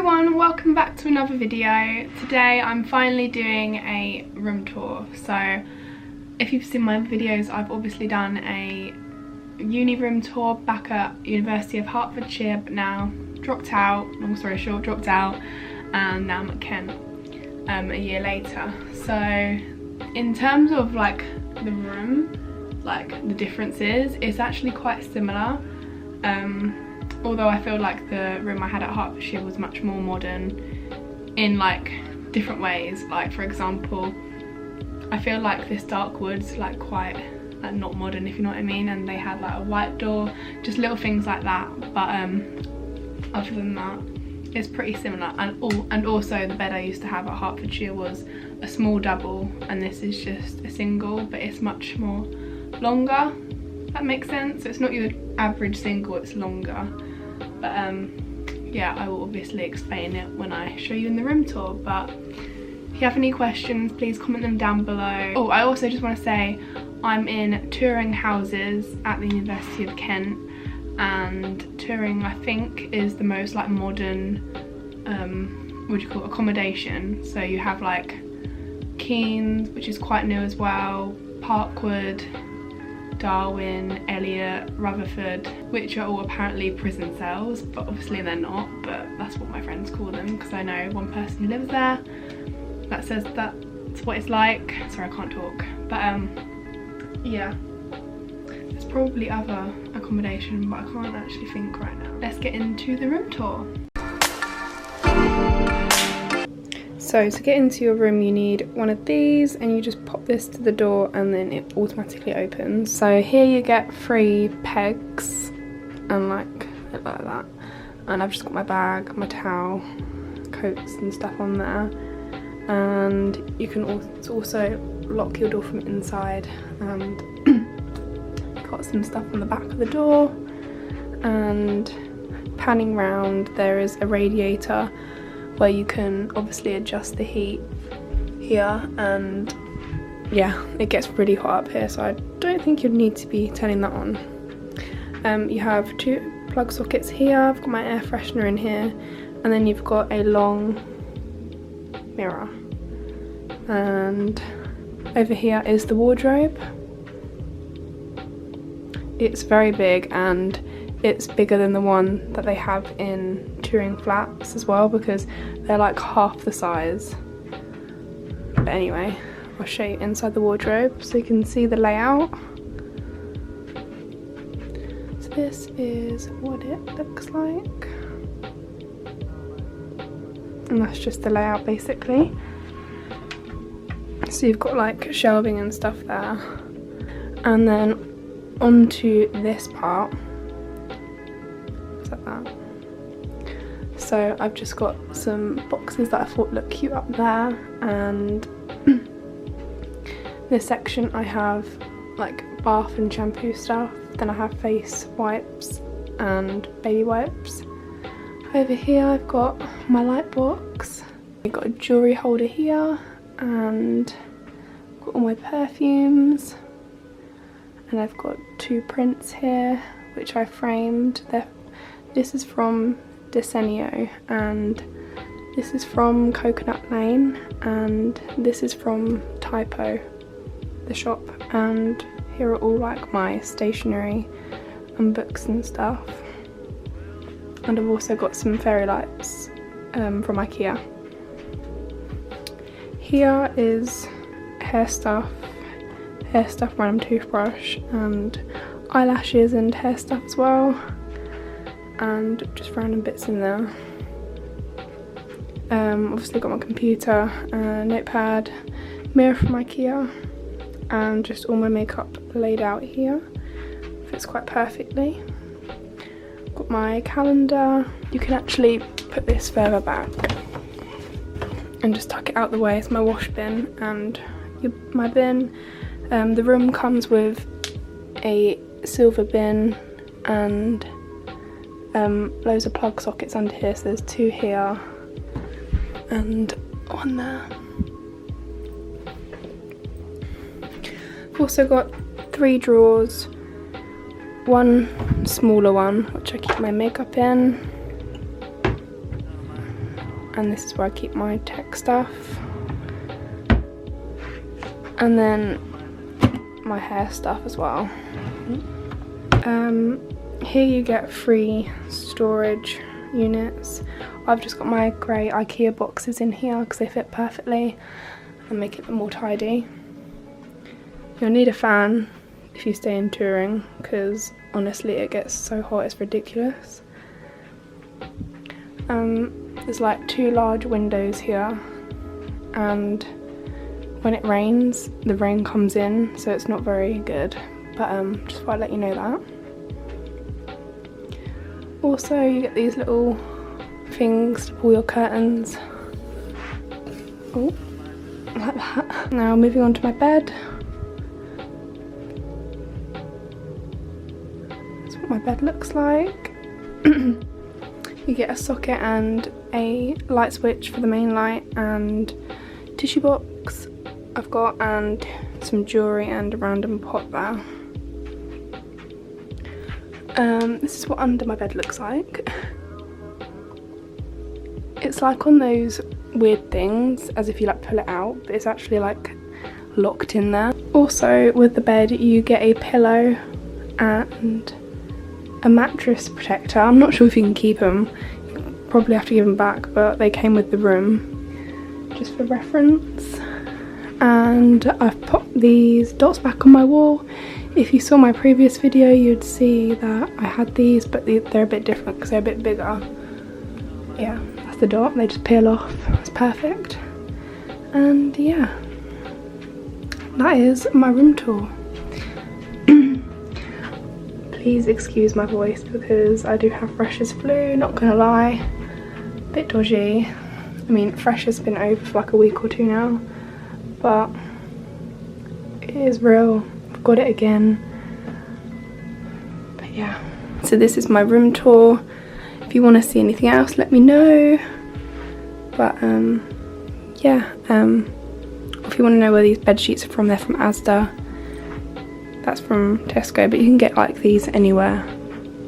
everyone, welcome back to another video. Today I'm finally doing a room tour. So if you've seen my videos, I've obviously done a uni room tour back at University of Hertfordshire, but now dropped out, long story short, dropped out, and now I'm at Kent a year later. So in terms of like the room, like the differences, it's actually quite similar. Although I feel like the room I had at Hertfordshire was much more modern in like different ways. Like for example, I feel like this dark wood's like quite like not modern, if you know what I mean, and they had like a white door, just little things like that. But other than that, it's pretty similar. And also the bed I used to have at Hertfordshire was a small double, and this is just a single, but it's much more longer. That makes sense. So it's not your average single, it's longer. But yeah, I will obviously explain it when I show you in the room tour. But if you have any questions, please comment them down below. Oh, I also just want to say I'm in Turing houses at the University of Kent, and Turing I think is the most like modern what do you call it, accommodation. So you have like Keynes, which is quite new as well, Parkwood, Darwin, Elliot, Rutherford, which are all apparently prison cells, but obviously they're not, but that's what my friends call them because I know one person who lives there that says that's what it's like. Sorry, I can't talk. But yeah, there's probably other accommodation, but I can't actually think right now. Let's get into the room tour. So to get into your room you need one of these, and you just pop this to the door and then it automatically opens. So here you get 3 pegs and like that, and I've just got my bag, my towel, coats and stuff on there. And you can also lock your door from inside, and got some stuff on the back of the door. And panning round, there is a radiator where you can obviously adjust the heat here, and yeah, it gets really hot up here, so I don't think you'd need to be turning that on. You have 2 plug sockets here. I've got my air freshener in here, and then you've got a long mirror, and over here is the wardrobe. It's very big, and it's bigger than the one that they have in Turing flats as well, because they're like half the size. But anyway, I'll show you inside the wardrobe so you can see the layout. So this is what it looks like, and that's just the layout basically. So you've got like shelving and stuff there, and then onto this part. Like that. So I've just got some boxes that I thought looked cute up there, and this section I have like bath and shampoo stuff, then I have face wipes and baby wipes. Over here I've got my light box, I've got a jewellery holder here, and I've got all my perfumes, and I've got 2 prints here which I framed. This is from Desenio, and this is from Coconut Lane, and this is from Typo, the shop. And here are all like my stationery and books and stuff. And I've also got some fairy lights from IKEA. Here is hair stuff, random toothbrush, and eyelashes and hair stuff as well, and just random bits in there. Obviously got my computer, notepad, mirror from IKEA, and just all my makeup laid out here. Fits quite perfectly. Got my calendar. You can actually put this further back and just tuck it out the way. It's my wash bin and my bin. The room comes with a silver bin and loads of plug sockets under here, so there's 2 here and 1 there. I've also got 3 drawers, 1 smaller one which I keep my makeup in, and this is where I keep my tech stuff, and then my hair stuff as well. Here you get 3 storage units. I've just got my grey IKEA boxes in here because they fit perfectly and make it more tidy. You'll need a fan if you stay in Turing because honestly it gets so hot it's ridiculous. There's like 2 large windows here, and when it rains the rain comes in, so it's not very good, but just thought I'd let you know that. Also you get these little things to pull your curtains. Oh, like that. Now moving on to my bed. That's what my bed looks like. You get a socket and a light switch for the main light, and tissue box I've got, and some jewellery and a random pot there. This is what under my bed looks like. It's like on those weird things, as if you like pull it out, but it's actually like locked in there. Also with the bed you get a pillow and a mattress protector. I'm not sure if you can keep them, you probably have to give them back, but they came with the room, just for reference. And I've popped these dots back on my wall. If you saw my previous video you'd see that I had these, but they're a bit different because they're a bit bigger. Yeah, that's the dot, they just peel off, it's perfect. And yeah, that is my room tour. Please excuse my voice because I do have Freshers flu, not gonna lie. Bit dodgy. I mean, Fresh has been over for like a week or 2 now, but it is real. I've got it again. But yeah. So this is my room tour. If you want to see anything else, let me know. But yeah, if you want to know where these bed sheets are from, they're from Asda. That's from Tesco, but you can get like these anywhere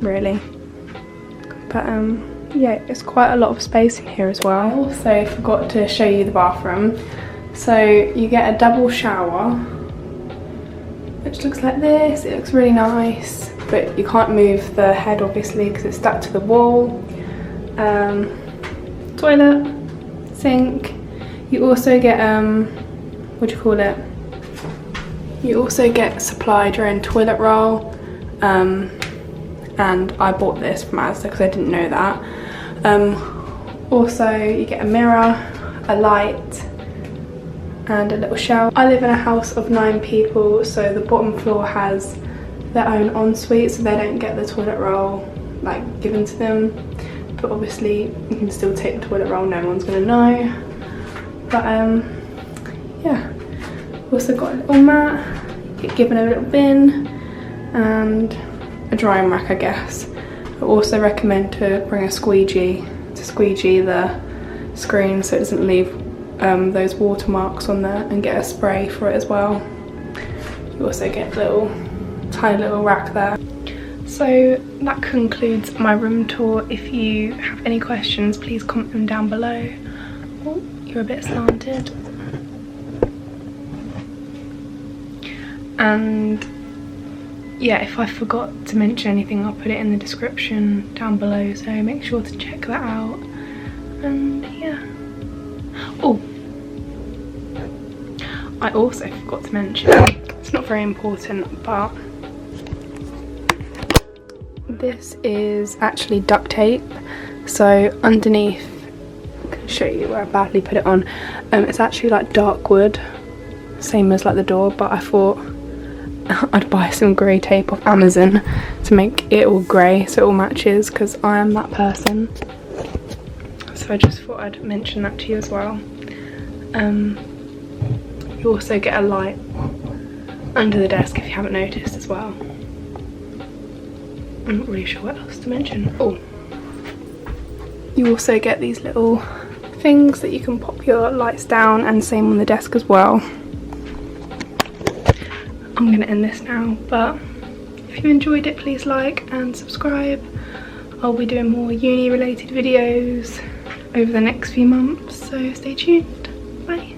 really. But yeah, it's quite a lot of space in here as well. I also forgot to show you the bathroom. So you get a double shower, which looks like this. It looks really nice, but you can't move the head obviously because it's stuck to the wall. Toilet, sink. You also get what do you call it? You also get supplied your own toilet roll, and I bought this from Asda because I didn't know that. Also you get a mirror, a light, and a little shower. I live in a house of 9 people, so the bottom floor has their own ensuite, so they don't get the toilet roll like given to them. But obviously you can still take the toilet roll, no one's gonna know. But yeah, also got a little mat, get given a little bin, and a drying rack I guess. I also recommend to bring a squeegee to squeegee the screen so it doesn't leave those watermarks on there, and get a spray for it as well. You also get a tiny little rack there. So that concludes my room tour. If you have any questions, please comment them down below. Oh, you're a bit slanted. And yeah, if I forgot to mention anything, I'll put it in the description down below, so make sure to check that out. And yeah. Oh, I also forgot to mention, it's not very important, but this is actually duct tape. So underneath, I can show you where I badly put it on. It's actually like dark wood, same as like the door, but I thought I'd buy some grey tape off Amazon to make it all grey so it all matches, because I am that person. So I just thought I'd mention that to you as well. You also get a light under the desk if you haven't noticed as well. I'm not really sure what else to mention. Oh, you also get these little things that you can pop your lights down, and same on the desk as well. I'm gonna end this now, but if you enjoyed it, please like and subscribe. I'll be doing more uni related videos, over the next few months, so stay tuned. Bye.